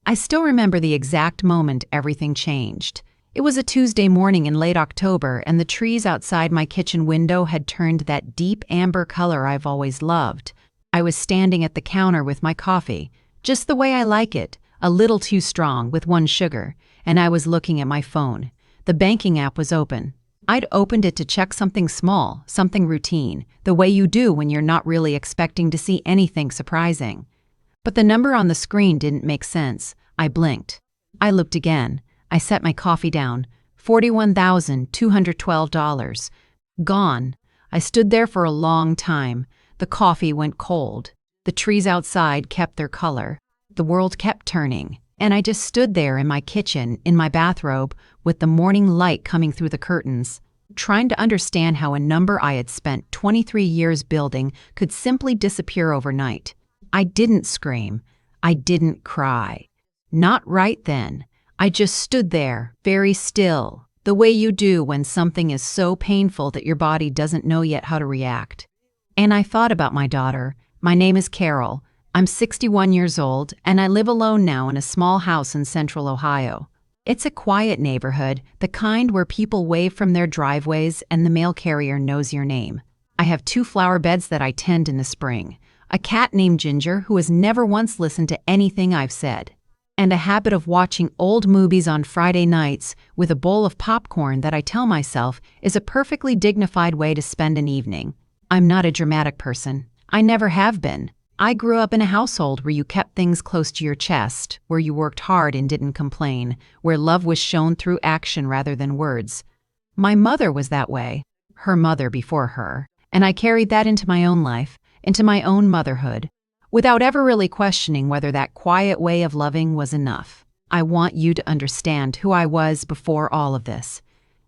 I still remember the exact moment everything changed. It was a Tuesday morning in late October, and the trees outside my kitchen window had turned that deep amber color I've always loved. I was standing at the counter with my coffee, just the way I like it, a little too strong with 1 sugar, and I was looking at my phone. The banking app was open. I'd opened it to check something small, something routine, the way you do when you're not really expecting to see anything surprising. But the number on the screen didn't make sense. I blinked. I looked again. I set my coffee down. $41,212. Gone. I stood there for a long time. The coffee went cold. The trees outside kept their color. The world kept turning. And I just stood there in my kitchen, in my bathrobe, with the morning light coming through the curtains, trying to understand how a number I had spent 23 years building could simply disappear overnight. I didn't scream. I didn't cry. Not right then. I just stood there, very still, the way you do when something is so painful that your body doesn't know yet how to react. And I thought about my daughter. My name is Carol. I'm 61 years old, and I live alone now in a small house in central Ohio. It's a quiet neighborhood, the kind where people wave from their driveways and the mail carrier knows your name. I have 2 flower beds that I tend in the spring, a cat named Ginger who has never once listened to anything I've said, and a habit of watching old movies on Friday nights with a bowl of popcorn that I tell myself is a perfectly dignified way to spend an evening. I'm not a dramatic person. I never have been. I grew up in a household where you kept things close to your chest, where you worked hard and didn't complain, where love was shown through action rather than words. My mother was that way, her mother before her, and I carried that into my own life, into my own motherhood, without ever really questioning whether that quiet way of loving was enough. I want you to understand who I was before all of this,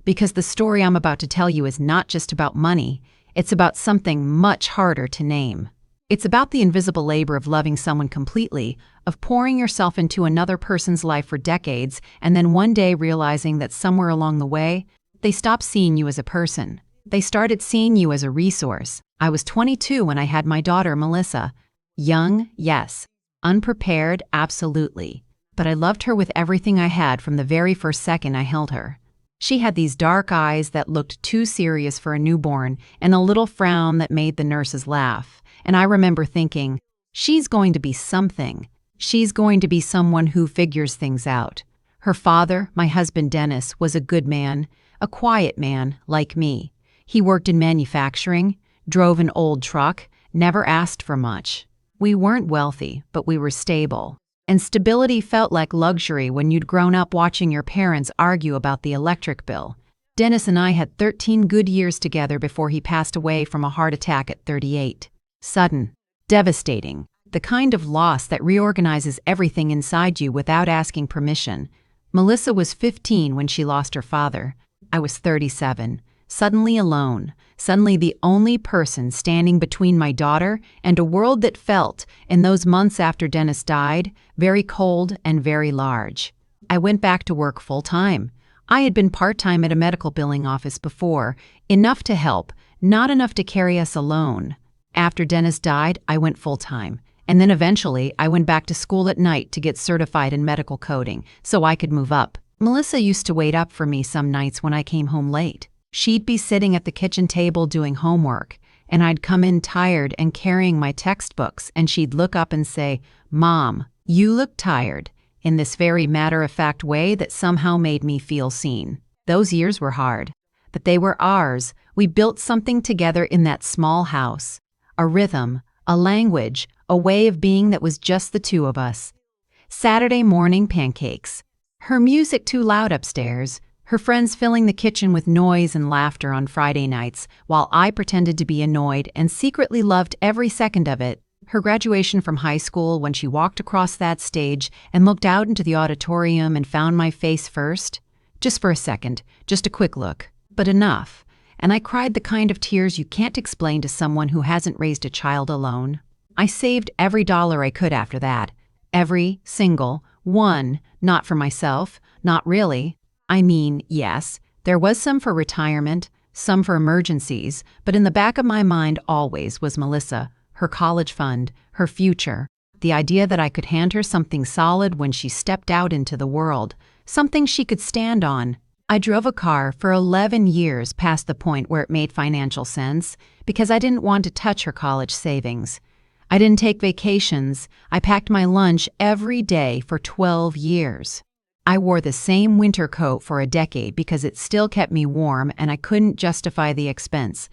because the story I'm about to tell you is not just about money, it's about something much harder to name. It's about the invisible labor of loving someone completely, of pouring yourself into another person's life for decades, and then one day realizing that somewhere along the way, they stopped seeing you as a person. They started seeing you as a resource. I was 22 when I had my daughter, Melissa. Young, yes. Unprepared, absolutely. But I loved her with everything I had from the very first second I held her. She had these dark eyes that looked too serious for a newborn and a little frown that made the nurses laugh. And I remember thinking, she's going to be something. She's going to be someone who figures things out. Her father, my husband Dennis, was a good man, a quiet man like me. He worked in manufacturing, drove an old truck, never asked for much. We weren't wealthy, but we were stable. And stability felt like luxury when you'd grown up watching your parents argue about the electric bill. Dennis and I had 13 good years together before he passed away from a heart attack at 38. Sudden, devastating, the kind of loss that reorganizes everything inside you without asking permission. Melissa was 15 when she lost her father. I was 37, suddenly alone, suddenly the only person standing between my daughter and a world that felt, in those months after Dennis died, very cold and very large. I went back to work full-time. I had been part-time at a medical billing office before, enough to help, not enough to carry us alone. After Dennis died, I went full-time, and then eventually I went back to school at night to get certified in medical coding so I could move up. Melissa used to wait up for me some nights when I came home late. She'd be sitting at the kitchen table doing homework, and I'd come in tired and carrying my textbooks, and she'd look up and say, "Mom, you look tired," in this very matter-of-fact way that somehow made me feel seen. Those years were hard, but they were ours. We built something together in that small house. A rhythm, a language, a way of being that was just the two of us. Saturday morning pancakes. Her music too loud upstairs. Her friends filling the kitchen with noise and laughter on Friday nights, while I pretended to be annoyed and secretly loved every second of it. Her graduation from high school when she walked across that stage and looked out into the auditorium and found my face first. Just for a second, just a quick look, but enough. And I cried the kind of tears you can't explain to someone who hasn't raised a child alone. I saved every dollar I could after that. Every single one, not for myself, not really. I mean, yes, there was some for retirement, some for emergencies, but in the back of my mind always was Melissa, her college fund, her future. The idea that I could hand her something solid when she stepped out into the world, something she could stand on. I drove a car for 11 years past the point where it made financial sense because I didn't want to touch her college savings. I didn't take vacations. I packed my lunch every day for 12 years. I wore the same winter coat for a decade because it still kept me warm and I couldn't justify the expense.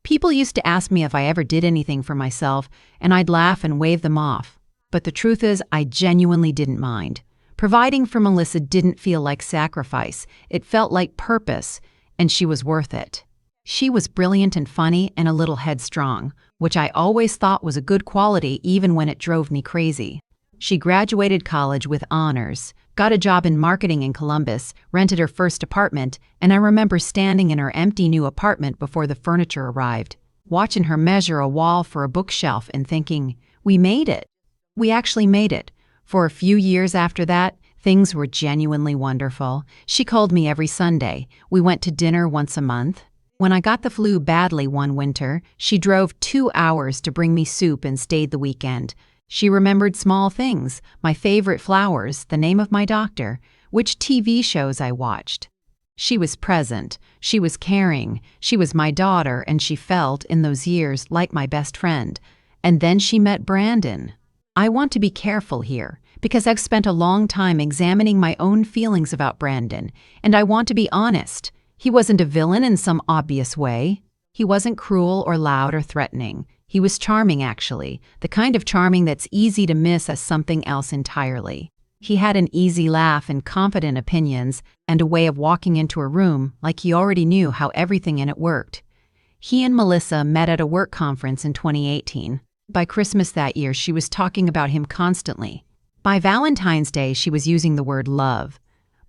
People used to ask me if I ever did anything for myself, and I'd laugh and wave them off. But the truth is, I genuinely didn't mind. Providing for Melissa didn't feel like sacrifice. It felt like purpose, and she was worth it. She was brilliant and funny and a little headstrong, which I always thought was a good quality even when it drove me crazy. She graduated college with honors, got a job in marketing in Columbus, rented her first apartment, and I remember standing in her empty new apartment before the furniture arrived, watching her measure a wall for a bookshelf and thinking, we made it. We actually made it. For a few years after that, things were genuinely wonderful. She called me every Sunday. We went to dinner once a month. When I got the flu badly one winter, she drove 2 hours to bring me soup and stayed the weekend. She remembered small things, my favorite flowers, the name of my doctor, which TV shows I watched. She was present, she was caring, she was my daughter, and she felt, in those years, like my best friend. And then she met Brandon. I want to be careful here, because I've spent a long time examining my own feelings about Brandon, and I want to be honest. He wasn't a villain in some obvious way. He wasn't cruel or loud or threatening. He was charming, actually, the kind of charming that's easy to miss as something else entirely. He had an easy laugh and confident opinions, and a way of walking into a room like he already knew how everything in it worked. He and Melissa met at a work conference in 2018. By Christmas that year, she was talking about him constantly. By Valentine's Day, she was using the word love.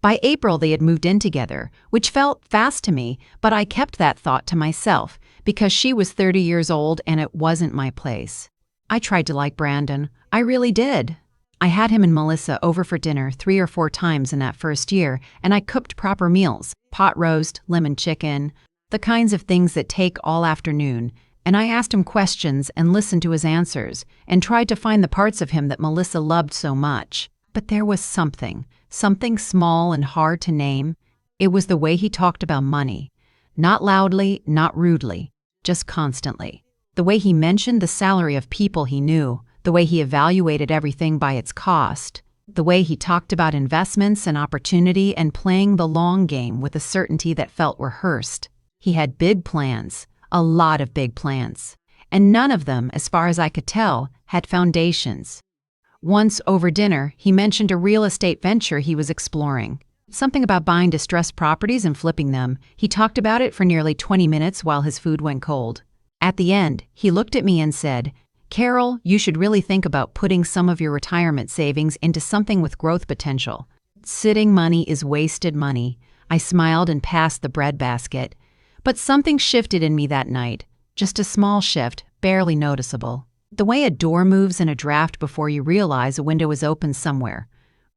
By April, they had moved in together, which felt fast to me, but I kept that thought to myself because she was 30 years old and it wasn't my place. I tried to like Brandon. I really did. I had him and Melissa over for dinner 3 or 4 times in that first year, and I cooked proper meals, pot roast, lemon chicken, the kinds of things that take all afternoon. And I asked him questions and listened to his answers and tried to find the parts of him that Melissa loved so much. But there was something small and hard to name. It was the way he talked about money. Not loudly, not rudely, just constantly. The way he mentioned the salary of people he knew, the way he evaluated everything by its cost, the way he talked about investments and opportunity and playing the long game with a certainty that felt rehearsed. He had big plans. A lot of big plans, and none of them, as far as I could tell, had foundations. Once over dinner, he mentioned a real estate venture he was exploring. Something about buying distressed properties and flipping them. He talked about it for nearly 20 minutes while his food went cold. At the end, he looked at me and said, "Carol, you should really think about putting some of your retirement savings into something with growth potential. Sitting money is wasted money." I smiled and passed the bread basket. But something shifted in me that night, just a small shift, barely noticeable. The way a door moves in a draft before you realize a window is open somewhere.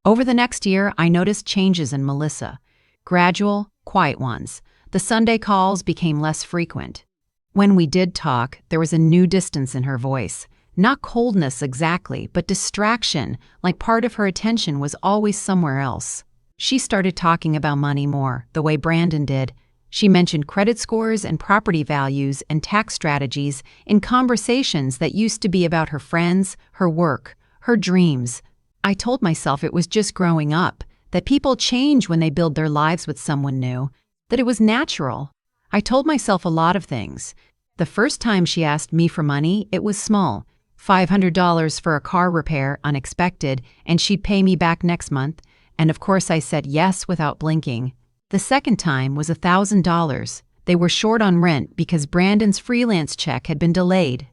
Over the next year, I noticed changes in Melissa. Gradual, quiet ones. The Sunday calls became less frequent. When we did talk, there was a new distance in her voice. Not coldness exactly, but distraction, like part of her attention was always somewhere else. She started talking about money more, the way Brandon did. She mentioned credit scores and property values and tax strategies in conversations that used to be about her friends, her work, her dreams. I told myself it was just growing up, that people change when they build their lives with someone new, that it was natural. I told myself a lot of things. The first time she asked me for money, it was small. $500 for a car repair, unexpected, and she'd pay me back next month. And of course I said yes without blinking. The second time was $1,000. They were short on rent because Brandon's freelance check had been delayed.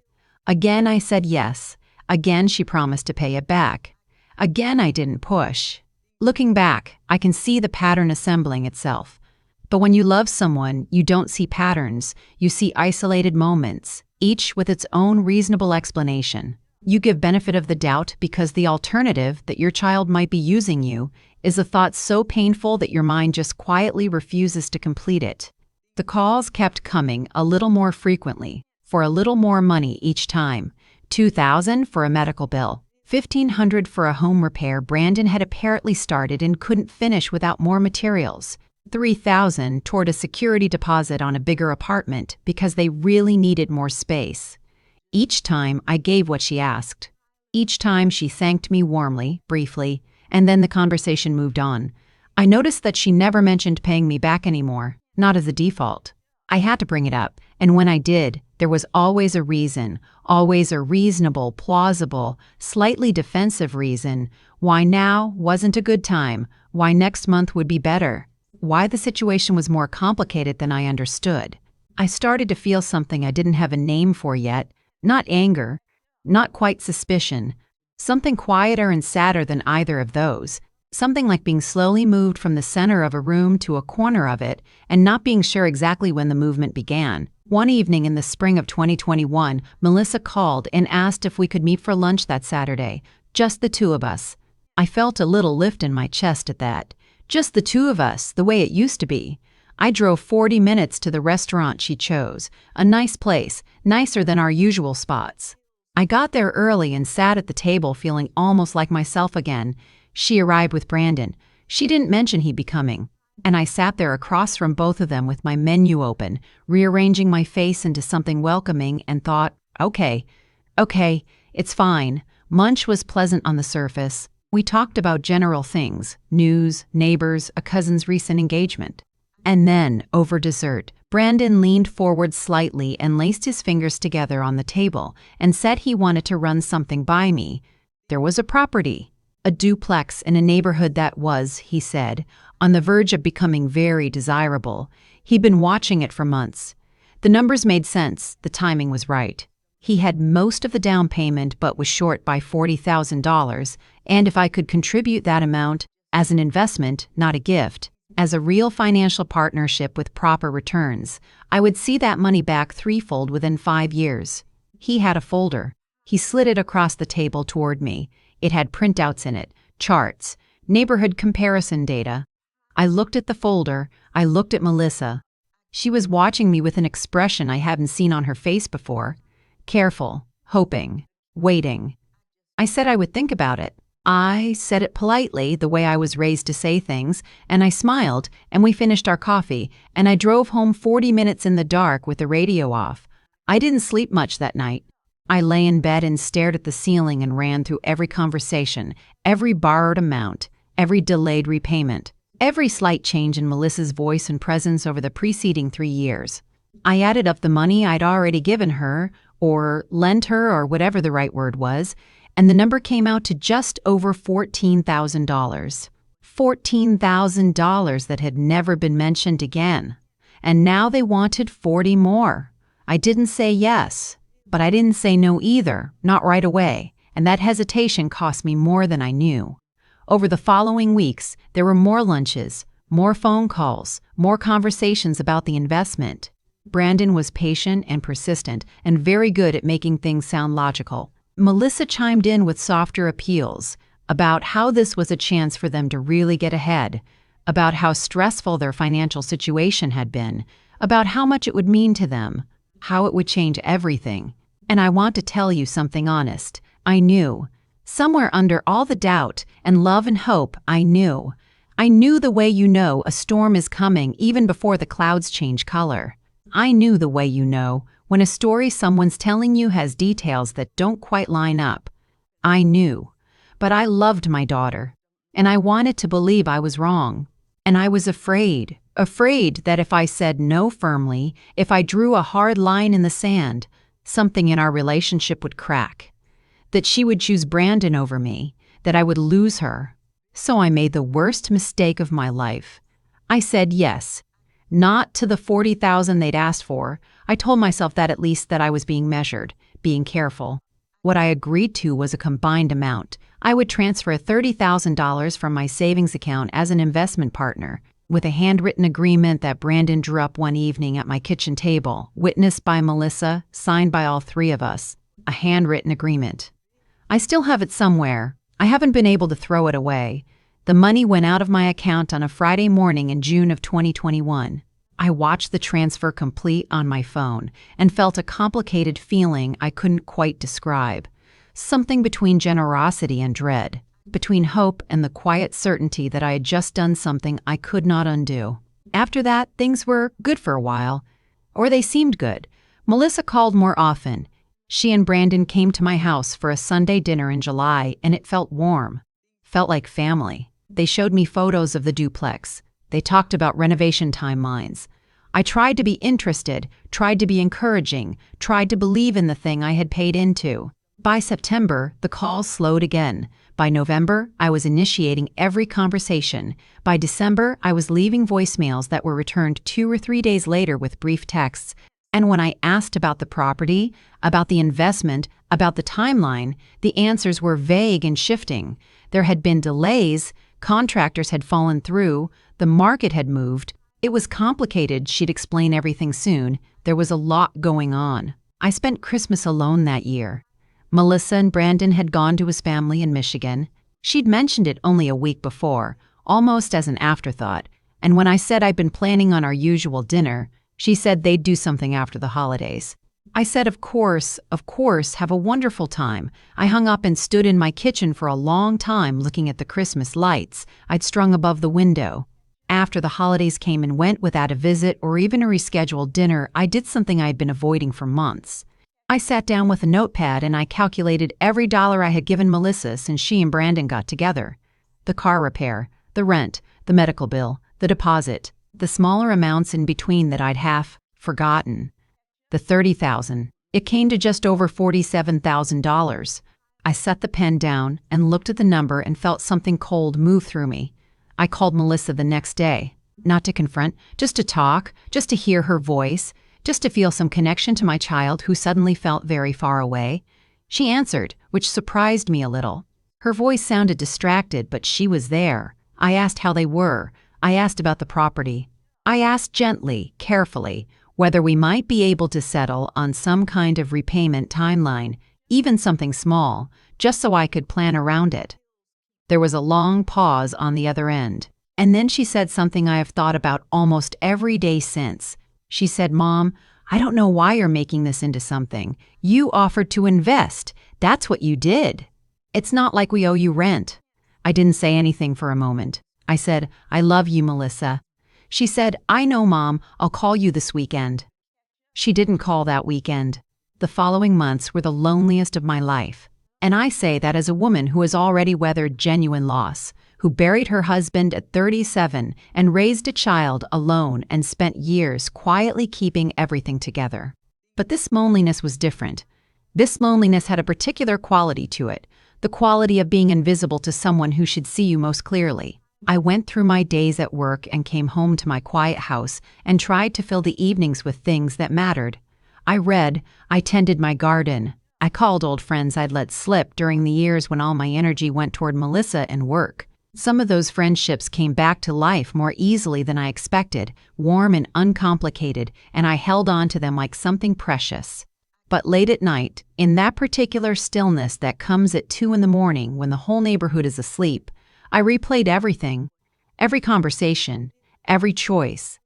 Again I said yes. Again she promised to pay it back. Again I didn't push. Looking back, I can see the pattern assembling itself. But when you love someone, you don't see patterns. You see isolated moments, each with its own reasonable explanation. You give benefit of the doubt because the alternative, that your child might be using you, is a thought so painful that your mind just quietly refuses to complete it. The calls kept coming a little more frequently, for a little more money each time. $2,000 for a medical bill, $1,500 for a home repair Brandon had apparently started and couldn't finish without more materials. $3,000 toward a security deposit on a bigger apartment because they really needed more space. Each time I gave what she asked. Each time she thanked me warmly, briefly, and then the conversation moved on. I noticed that she never mentioned paying me back anymore, not as a default. I had to bring it up, and when I did, there was always a reason, always a reasonable, plausible, slightly defensive reason why now wasn't a good time, why next month would be better, why the situation was more complicated than I understood. I started to feel something I didn't have a name for yet, not anger, not quite suspicion, something quieter and sadder than either of those. Something like being slowly moved from the center of a room to a corner of it and not being sure exactly when the movement began. One evening in the spring of 2021, Melissa called and asked if we could meet for lunch that Saturday, just the two of us. I felt a little lift in my chest at that. Just the two of us, the way it used to be. I drove 40 minutes to the restaurant she chose, a nice place, nicer than our usual spots. I got there early and sat at the table feeling almost like myself again. She arrived with Brandon. She didn't mention he'd be coming. And I sat there across from both of them with my menu open, rearranging my face into something welcoming and thought, okay, it's fine. Lunch was pleasant on the surface. We talked about general things, news, neighbors, a cousin's recent engagement. And then, over dessert, Brandon leaned forward slightly and laced his fingers together on the table and said he wanted to run something by me. There was a property. A duplex in a neighborhood that was, he said, on the verge of becoming very desirable. He'd been watching it for months. The numbers made sense, the timing was right. He had most of the down payment but was short by $40,000, and if I could contribute that amount, as an investment, not a gift, as a real financial partnership with proper returns, I would see that money back threefold within 5 years. He had a folder. He slid it across the table toward me. It had printouts in it, charts, neighborhood comparison data. I looked at the folder. I looked at Melissa. She was watching me with an expression I hadn't seen on her face before. Careful, hoping, waiting. I said I would think about it. I said it politely, the way I was raised to say things, and I smiled, and we finished our coffee, and I drove home 40 minutes in the dark with the radio off. I didn't sleep much that night. I lay in bed and stared at the ceiling and ran through every conversation, every borrowed amount, every delayed repayment, every slight change in Melissa's voice and presence over the preceding 3 years. I added up the money I'd already given her, or lent her, or whatever the right word was, and the number came out to just over $14,000. $14,000 that had never been mentioned again. And now they wanted 40 more. I didn't say yes. But I didn't say no either, not right away, and that hesitation cost me more than I knew. Over the following weeks, there were more lunches, more phone calls, more conversations about the investment. Brandon was patient and persistent and very good at making things sound logical. Melissa chimed in with softer appeals about how this was a chance for them to really get ahead, about how stressful their financial situation had been, about how much it would mean to them, how it would change everything. And I want to tell you something honest. I knew. Somewhere under all the doubt and love and hope, I knew. I knew the way you know a storm is coming even before the clouds change color. I knew the way you know when a story someone's telling you has details that don't quite line up. I knew. But I loved my daughter. And I wanted to believe I was wrong. And I was afraid that if I said no firmly, if I drew a hard line in the sand, something in our relationship would crack, that she would choose Brandon over me, that I would lose her. So I made the worst mistake of my life. I said yes, not to the $40,000 they'd asked for. I told myself that at least that I was being measured, being careful. What I agreed to was a combined amount. I would transfer $30,000 from my savings account as an investment partner, with a handwritten agreement that Brandon drew up one evening at my kitchen table, witnessed by Melissa, signed by all three of us. A handwritten agreement. I still have it somewhere. I haven't been able to throw it away. The money went out of my account on a Friday morning in June of 2021. I watched the transfer complete on my phone and felt a complicated feeling I couldn't quite describe. something between generosity and dread, between hope and the quiet certainty that I had just done something I could not undo. After that, things were good for a while, or they seemed good. Melissa called more often. She and Brandon came to my house for a Sunday dinner in July, and it felt warm, felt like family. They showed me photos of the duplex. They talked about renovation timelines. I tried to be interested, tried to be encouraging, tried to believe in the thing I had paid into. By September, the calls slowed again. By November, I was initiating every conversation. By December, I was leaving voicemails that were returned 2 or 3 days later with brief texts. And when I asked about the property, about the investment, about the timeline, the answers were vague and shifting. There had been delays, contractors had fallen through, the market had moved. It was complicated, she'd explain everything soon. There was a lot going on. I spent Christmas alone that year. Melissa and Brandon had gone to his family in Michigan. She'd mentioned it only a week before, almost as an afterthought, and when I said I'd been planning on our usual dinner, she said they'd do something after the holidays. I said, of course, have a wonderful time. I hung up and stood in my kitchen for a long time looking at the Christmas lights I'd strung above the window. After the holidays came and went without a visit or even a rescheduled dinner, I did something I had been avoiding for months. I sat down with a notepad and I calculated every dollar I had given Melissa since she and Brandon got together. The car repair, the rent, the medical bill, the deposit, the smaller amounts in between that I'd half forgotten. The $30,000. It came to just over $47,000. I set the pen down and looked at the number and felt something cold move through me. I called Melissa the next day, not to confront, just to talk, just to hear her voice, just to feel some connection to my child who suddenly felt very far away. She answered, which surprised me a little. Her voice sounded distracted, but she was there. I asked how they were. I asked about the property. I asked gently, carefully, whether we might be able to settle on some kind of repayment timeline, even something small, just so I could plan around it. There was a long pause on the other end, and then she said something I have thought about almost every day since. She said, "Mom, I don't know why you're making this into something. You offered to invest. That's what you did. It's not like we owe you rent." I didn't say anything for a moment. I said, "I love you, Melissa." She said, "I know, Mom. I'll call you this weekend." She didn't call that weekend. The following months were the loneliest of my life. And I say that as a woman who has already weathered genuine loss, who buried her husband at 37 and raised a child alone and spent years quietly keeping everything together. But this loneliness was different. This loneliness had a particular quality to it, the quality of being invisible to someone who should see you most clearly. I went through my days at work and came home to my quiet house and tried to fill the evenings with things that mattered. I read, I tended my garden. I called old friends I'd let slip during the years when all my energy went toward Melissa and work. Some of those friendships came back to life more easily than I expected, warm and uncomplicated, and I held on to them like something precious. But late at night, in that particular stillness that comes at 2 in the morning when the whole neighborhood is asleep, I replayed everything, every conversation, every choice,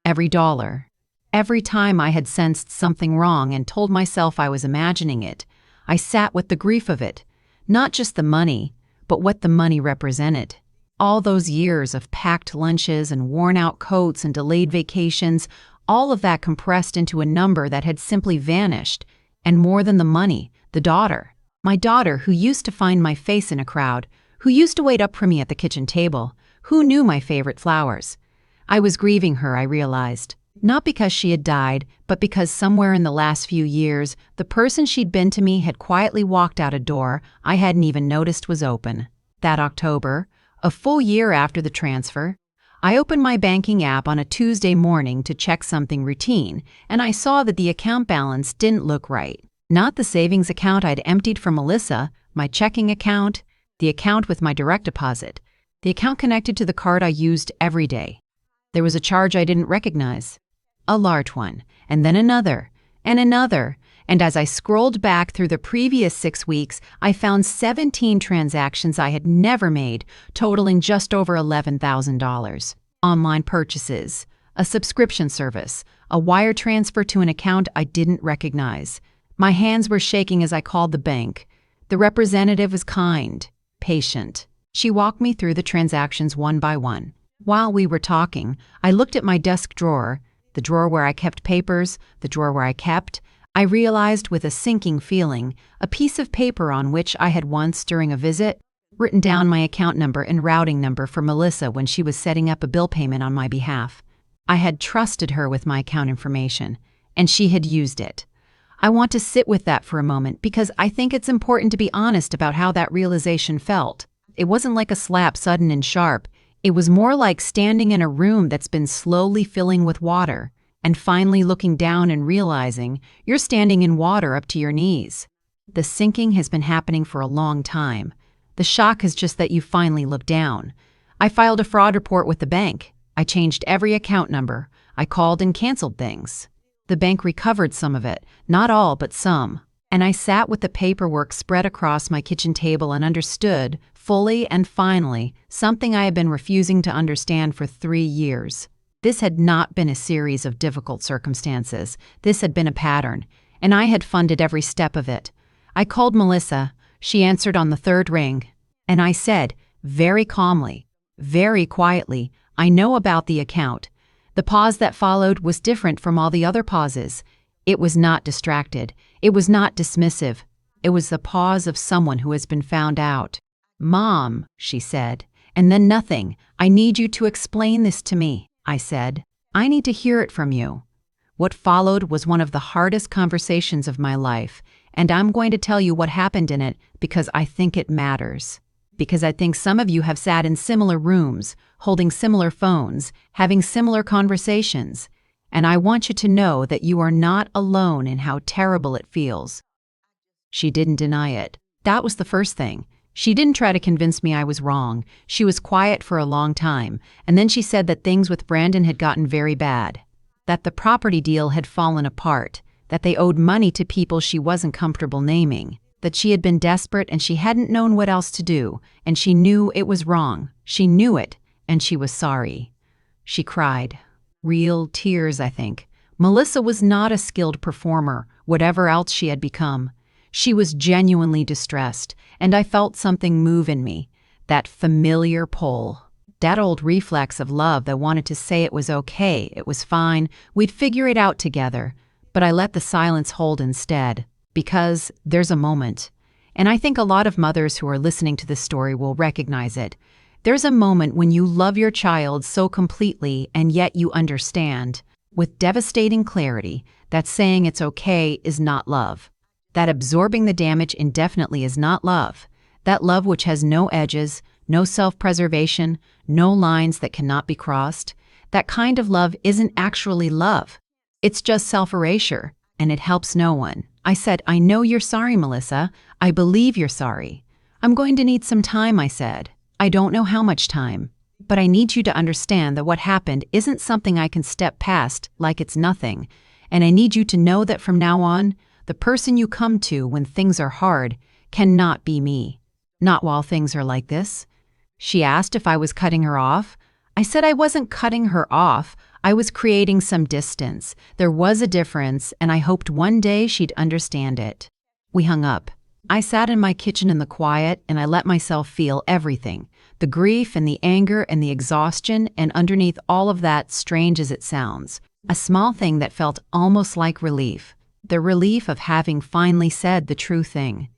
every dollar. Every time I had sensed something wrong and told myself I was imagining it, I sat with the grief of it, not just the money, but what the money represented. All those years of packed lunches and worn-out coats and delayed vacations, all of that compressed into a number that had simply vanished, and more than the money, the daughter. My daughter who used to find my face in a crowd, who used to wait up for me at the kitchen table, who knew my favorite flowers. I was grieving her, I realized. Not because she had died, but because somewhere in the last few years, the person she'd been to me had quietly walked out a door I hadn't even noticed was open. That October, a full year after the transfer, I opened my banking app on a Tuesday morning to check something routine, and I saw that the account balance didn't look right. Not the savings account I'd emptied for Melissa, my checking account, the account with my direct deposit, the account connected to the card I used every day. There was a charge I didn't recognize. A large one, and then another, and another, and as I scrolled back through the previous 6 weeks, I found 17 transactions I had never made, totaling just over $11,000. Online purchases, a subscription service, a wire transfer to an account I didn't recognize. My hands were shaking as I called the bank. The representative was kind, patient. She walked me through the transactions one by one. While we were talking, I looked at my desk drawer, the drawer where I kept papers, the drawer where I realized with a sinking feeling, a piece of paper on which I had once, during a visit, written down my account number and routing number for Melissa when she was setting up a bill payment on my behalf. I had trusted her with my account information, and she had used it. I want to sit with that for a moment because I think it's important to be honest about how that realization felt. It wasn't like a slap, sudden and sharp. It was more like standing in a room that's been slowly filling with water, and finally looking down and realizing you're standing in water up to your knees. The sinking has been happening for a long time. The shock is just that you finally look down. I filed a fraud report with the bank. I changed every account number. I called and canceled things. The bank recovered some of it, not all, but some. And I sat with the paperwork spread across my kitchen table and understood, fully and finally, something I had been refusing to understand for 3 years. This had not been a series of difficult circumstances. This had been a pattern, and I had funded every step of it. I called Melissa. She answered on the 3rd ring, and I said, very calmly, very quietly, I know about the account. The pause that followed was different from all the other pauses. It was not distracted. It was not dismissive. It was the pause of someone who has been found out. Mom, she said, and then nothing. I need you to explain this to me, I said. I need to hear it from you. What followed was one of the hardest conversations of my life, and I'm going to tell you what happened in it because I think it matters. Because I think some of you have sat in similar rooms, holding similar phones, having similar conversations, and I want you to know that you are not alone in how terrible it feels. She didn't deny it. That was the first thing. She didn't try to convince me I was wrong. She was quiet for a long time, and then she said that things with Brandon had gotten very bad, that the property deal had fallen apart, that they owed money to people she wasn't comfortable naming, that she had been desperate and she hadn't known what else to do, and she knew it was wrong. She knew it, and she was sorry. She cried. Real tears, I think. Melissa was not a skilled performer, whatever else she had become. She was genuinely distressed, and I felt something move in me, that familiar pull, that old reflex of love that wanted to say it was okay, it was fine, we'd figure it out together. But I let the silence hold instead, because there's a moment, and I think a lot of mothers who are listening to this story will recognize it. There's a moment when you love your child so completely and yet you understand, with devastating clarity, that saying it's okay is not love. That absorbing the damage indefinitely is not love. That love which has no edges, no self-preservation, no lines that cannot be crossed. That kind of love isn't actually love. It's just self-erasure, and it helps no one. I said, I know you're sorry, Melissa. I believe you're sorry. I'm going to need some time, I said. I don't know how much time, but I need you to understand that what happened isn't something I can step past like it's nothing, and I need you to know that from now on, the person you come to when things are hard cannot be me. Not while things are like this. She asked if I was cutting her off. I said I wasn't cutting her off. I was creating some distance. There was a difference, and I hoped one day she'd understand it. We hung up. I sat in my kitchen in the quiet, and I let myself feel everything. The grief and the anger and the exhaustion, and underneath all of that, strange as it sounds, a small thing that felt almost like relief. The relief of having finally said the true thing.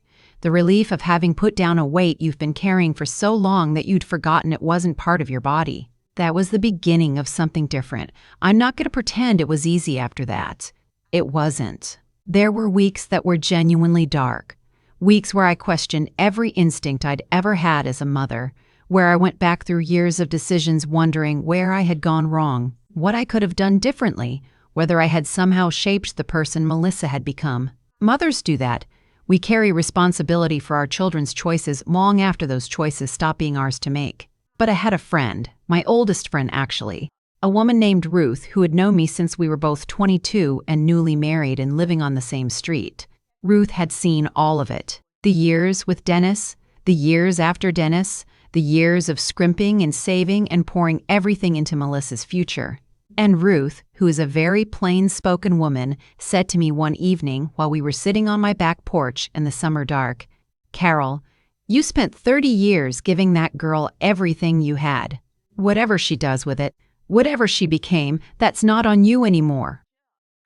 The relief of having put down a weight you've been carrying for so long that you'd forgotten it wasn't part of your body. That was the beginning of something different. I'm not going to pretend it was easy after that. It wasn't. There were weeks that were genuinely dark. Weeks where I questioned every instinct I'd ever had as a mother, where I went back through years of decisions wondering where I had gone wrong, what I could have done differently, whether I had somehow shaped the person Melissa had become. Mothers do that. We carry responsibility for our children's choices long after those choices stop being ours to make. But I had a friend, my oldest friend actually, a woman named Ruth who had known me since we were both 22 and newly married and living on the same street. Ruth had seen all of it. The years with Dennis, the years after Dennis, the years of scrimping and saving and pouring everything into Melissa's future. And Ruth, who is a very plain-spoken woman, said to me one evening while we were sitting on my back porch in the summer dark, Carol, you spent 30 years giving that girl everything you had. Whatever she does with it, whatever she became, that's not on you anymore."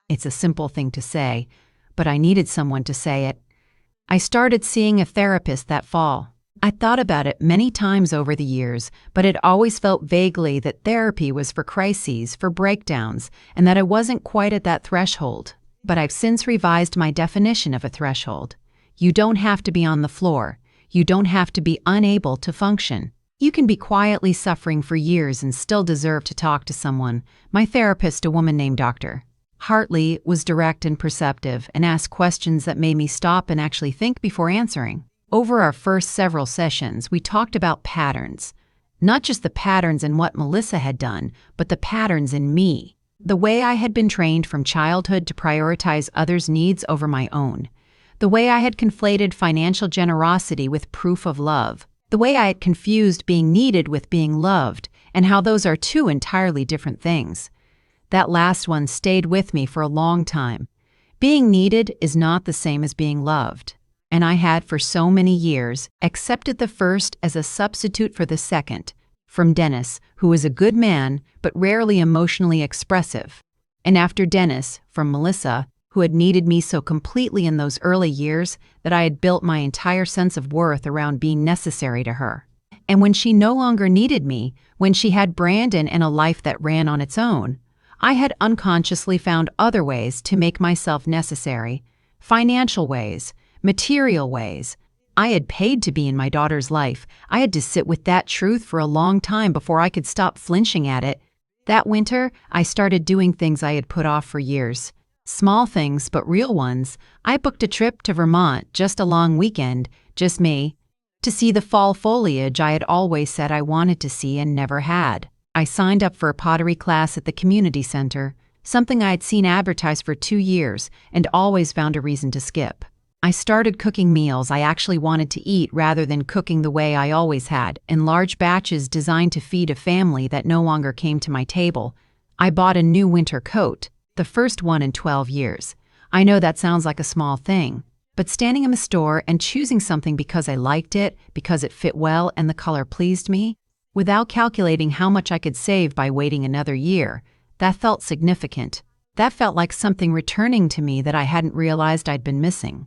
It's a simple thing to say, but I needed someone to say it. I started seeing a therapist that fall. I thought about it many times over the years, but it always felt vaguely that therapy was for crises, for breakdowns, and that I wasn't quite at that threshold. But I've since revised my definition of a threshold. You don't have to be on the floor. You don't have to be unable to function. You can be quietly suffering for years and still deserve to talk to someone. My therapist, a woman named Dr. Hartley, was direct and perceptive and asked questions that made me stop and actually think before answering. Over our first several sessions, we talked about patterns. Not just the patterns in what Melissa had done, but the patterns in me. The way I had been trained from childhood to prioritize others' needs over my own. The way I had conflated financial generosity with proof of love. The way I had confused being needed with being loved, and how those are two entirely different things. That last one stayed with me for a long time. Being needed is not the same as being loved. And I had for so many years accepted the first as a substitute for the second, from Dennis, who was a good man but rarely emotionally expressive. And after Dennis, from Melissa, who had needed me so completely in those early years that I had built my entire sense of worth around being necessary to her. And when she no longer needed me, when she had Brandon and a life that ran on its own, I had unconsciously found other ways to make myself necessary, financial ways, material ways. I had paid to be in my daughter's life. I had to sit with that truth for a long time before I could stop flinching at it. That winter, I started doing things I had put off for years. Small things, but real ones. I booked a trip to Vermont, just a long weekend, just me, to see the fall foliage I had always said I wanted to see and never had. I signed up for a pottery class at the community center, something I had seen advertised for 2 years and always found a reason to skip. I started cooking meals I actually wanted to eat rather than cooking the way I always had, in large batches designed to feed a family that no longer came to my table. I bought a new winter coat, the first one in 12 years. I know that sounds like a small thing, but standing in the store and choosing something because I liked it, because it fit well and the color pleased me, without calculating how much I could save by waiting another year, that felt significant. That felt like something returning to me that I hadn't realized I'd been missing.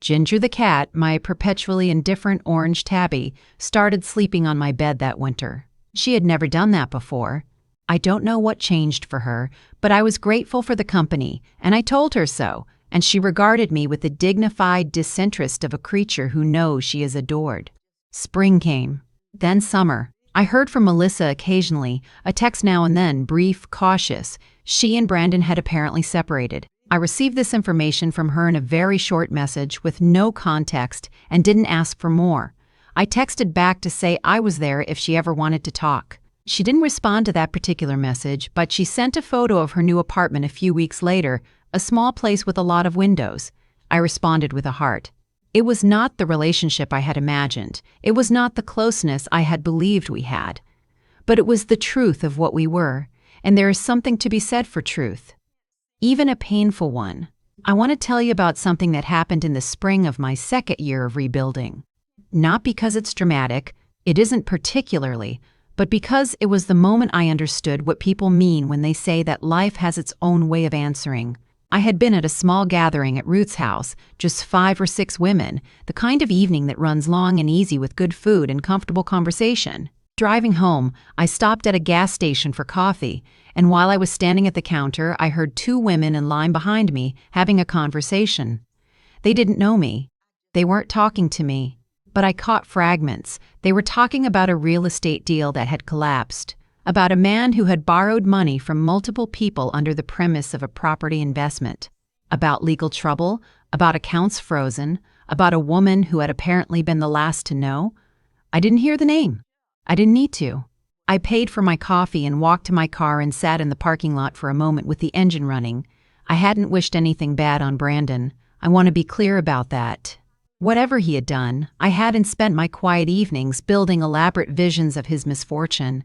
Ginger the cat, my perpetually indifferent orange tabby, started sleeping on my bed that winter. She had never done that before. I don't know what changed for her, but I was grateful for the company, and I told her so, and she regarded me with the dignified disinterest of a creature who knows she is adored. Spring came. Then summer. I heard from Melissa occasionally, a text now and then, brief, cautious. She and Brandon had apparently separated. I received this information from her in a very short message with no context and didn't ask for more. I texted back to say I was there if she ever wanted to talk. She didn't respond to that particular message, but she sent a photo of her new apartment a few weeks later, a small place with a lot of windows. I responded with a heart. It was not the relationship I had imagined. It was not the closeness I had believed we had. But it was the truth of what we were, and there is something to be said for truth. Even a painful one. I want to tell you about something that happened in the spring of my second year of rebuilding. Not because it's dramatic, it isn't particularly, but because it was the moment I understood what people mean when they say that life has its own way of answering. I had been at a small gathering at Ruth's house, just 5 or 6 women, the kind of evening that runs long and easy with good food and comfortable conversation. Driving home, I stopped at a gas station for coffee, and while I was standing at the counter, I heard 2 women in line behind me having a conversation. They didn't know me. They weren't talking to me, but I caught fragments. They were talking about a real estate deal that had collapsed, about a man who had borrowed money from multiple people under the premise of a property investment, about legal trouble, about accounts frozen, about a woman who had apparently been the last to know. I didn't hear the name. I didn't need to. I paid for my coffee and walked to my car and sat in the parking lot for a moment with the engine running. I hadn't wished anything bad on Brandon. I want to be clear about that. Whatever he had done, I hadn't spent my quiet evenings building elaborate visions of his misfortune.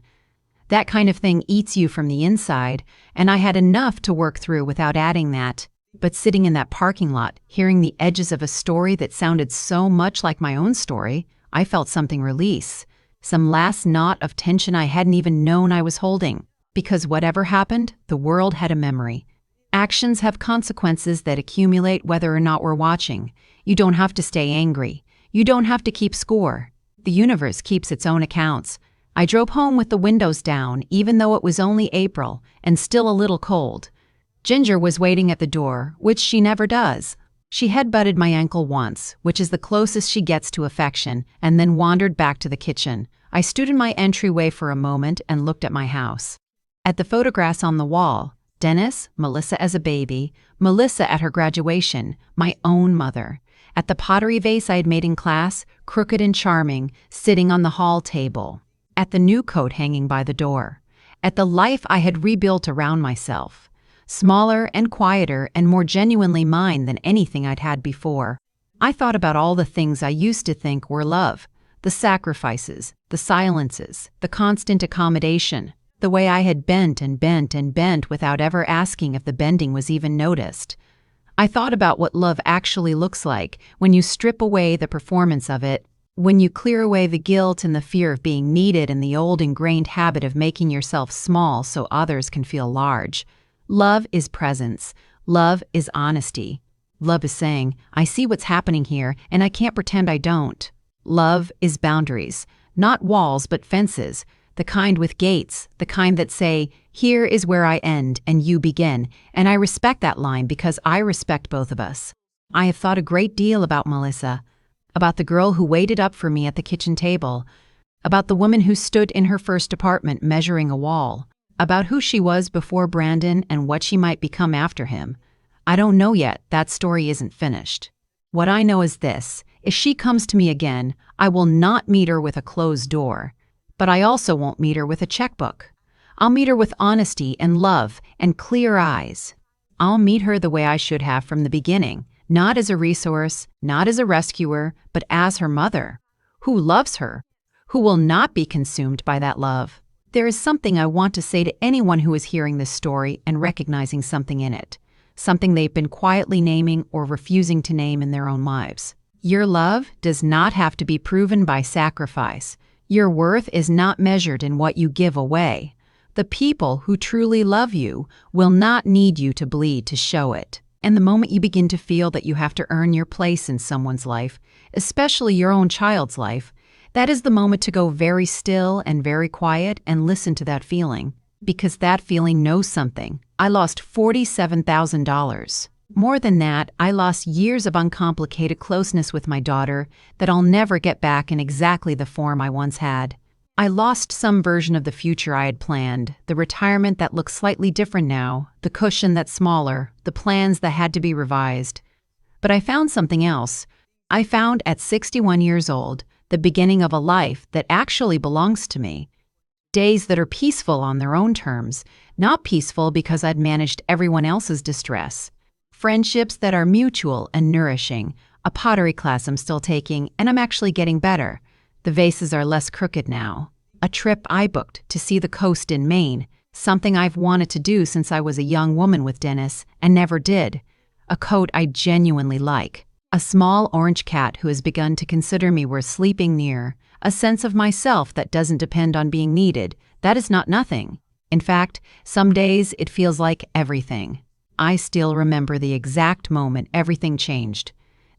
That kind of thing eats you from the inside, and I had enough to work through without adding that. But sitting in that parking lot, hearing the edges of a story that sounded so much like my own story, I felt something release. Some last knot of tension I hadn't even known I was holding. Because whatever happened, the world had a memory. Actions have consequences that accumulate whether or not we're watching. You don't have to stay angry. You don't have to keep score. The universe keeps its own accounts. I drove home with the windows down, even though it was only April and still a little cold. Ginger was waiting at the door, which she never does. She headbutted my ankle once, which is the closest she gets to affection, and then wandered back to the kitchen. I stood in my entryway for a moment and looked at my house. At the photographs on the wall, Dennis, Melissa as a baby, Melissa at her graduation, my own mother. At the pottery vase I had made in class, crooked and charming, sitting on the hall table. At the new coat hanging by the door. At the life I had rebuilt around myself. Smaller and quieter and more genuinely mine than anything I'd had before. I thought about all the things I used to think were love. The sacrifices, the silences, the constant accommodation. The way I had bent and bent and bent without ever asking if the bending was even noticed. I thought about what love actually looks like when you strip away the performance of it, when you clear away the guilt and the fear of being needed and the old ingrained habit of making yourself small so others can feel large. Love is presence. Love is honesty. Love is saying, I see what's happening here and I can't pretend I don't. Love is boundaries, not walls but fences. The kind with gates, the kind that say, here is where I end and you begin, and I respect that line because I respect both of us. I have thought a great deal about Melissa, about the girl who waited up for me at the kitchen table, about the woman who stood in her first apartment measuring a wall, about who she was before Brandon and what she might become after him. I don't know yet, that story isn't finished. What I know is this, if she comes to me again, I will not meet her with a closed door. But I also won't meet her with a checkbook. I'll meet her with honesty and love and clear eyes. I'll meet her the way I should have from the beginning, not as a resource, not as a rescuer, but as her mother, who loves her, who will not be consumed by that love. There is something I want to say to anyone who is hearing this story and recognizing something in it, something they've been quietly naming or refusing to name in their own lives. Your love does not have to be proven by sacrifice. Your worth is not measured in what you give away. The people who truly love you will not need you to bleed to show it. And the moment you begin to feel that you have to earn your place in someone's life, especially your own child's life, that is the moment to go very still and very quiet and listen to that feeling. Because that feeling knows something. I lost $47,000. More than that, I lost years of uncomplicated closeness with my daughter that I'll never get back in exactly the form I once had. I lost some version of the future I had planned, the retirement that looks slightly different now, the cushion that's smaller, the plans that had to be revised. But I found something else. I found at 61 years old the beginning of a life that actually belongs to me. Days that are peaceful on their own terms, not peaceful because I'd managed everyone else's distress. Friendships that are mutual and nourishing, a pottery class I'm still taking, and I'm actually getting better. The vases are less crooked now. A trip I booked to see the coast in Maine, something I've wanted to do since I was a young woman with Dennis and never did. A coat I genuinely like. A small orange cat who has begun to consider me worth sleeping near. A sense of myself that doesn't depend on being needed. That is not nothing. In fact, some days it feels like everything. I still remember the exact moment everything changed.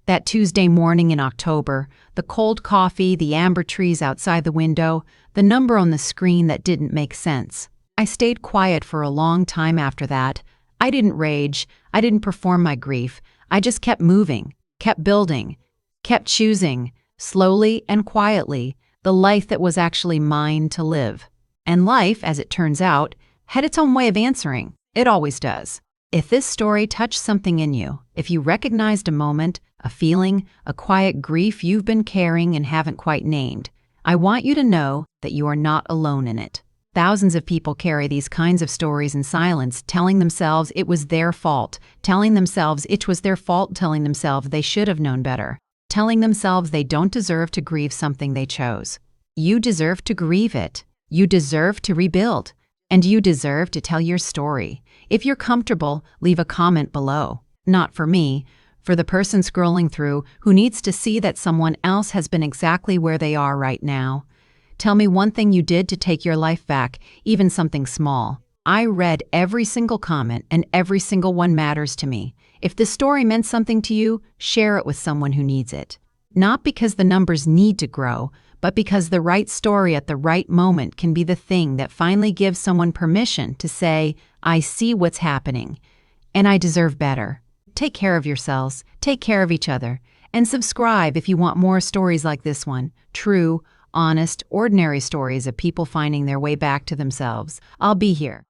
That Tuesday morning in October, the cold coffee, the amber trees outside the window, the number on the screen that didn't make sense. I stayed quiet for a long time after that. I didn't rage. I didn't perform my grief. I just kept moving, kept building, kept choosing, slowly and quietly, the life that was actually mine to live. And life, as it turns out, had its own way of answering. It always does. If this story touched something in you, if you recognized a moment, a feeling, a quiet grief you've been carrying and haven't quite named, I want you to know that you are not alone in it. Thousands of people carry these kinds of stories in silence, telling themselves it was their fault, telling themselves it was their fault, telling themselves they should have known better, telling themselves they don't deserve to grieve something they chose. You deserve to grieve it. You deserve to rebuild. And you deserve to tell your story. If you're comfortable, leave a comment below. Not for me, for the person scrolling through who needs to see that someone else has been exactly where they are right now. Tell me one thing you did to take your life back, even something small. I read every single comment, and every single one matters to me. If this story meant something to you, share it with someone who needs it. Not because the numbers need to grow, but because the right story at the right moment can be the thing that finally gives someone permission to say, I see what's happening, and I deserve better. Take care of yourselves, take care of each other, and subscribe if you want more stories like this one. True, honest, ordinary stories of people finding their way back to themselves. I'll be here.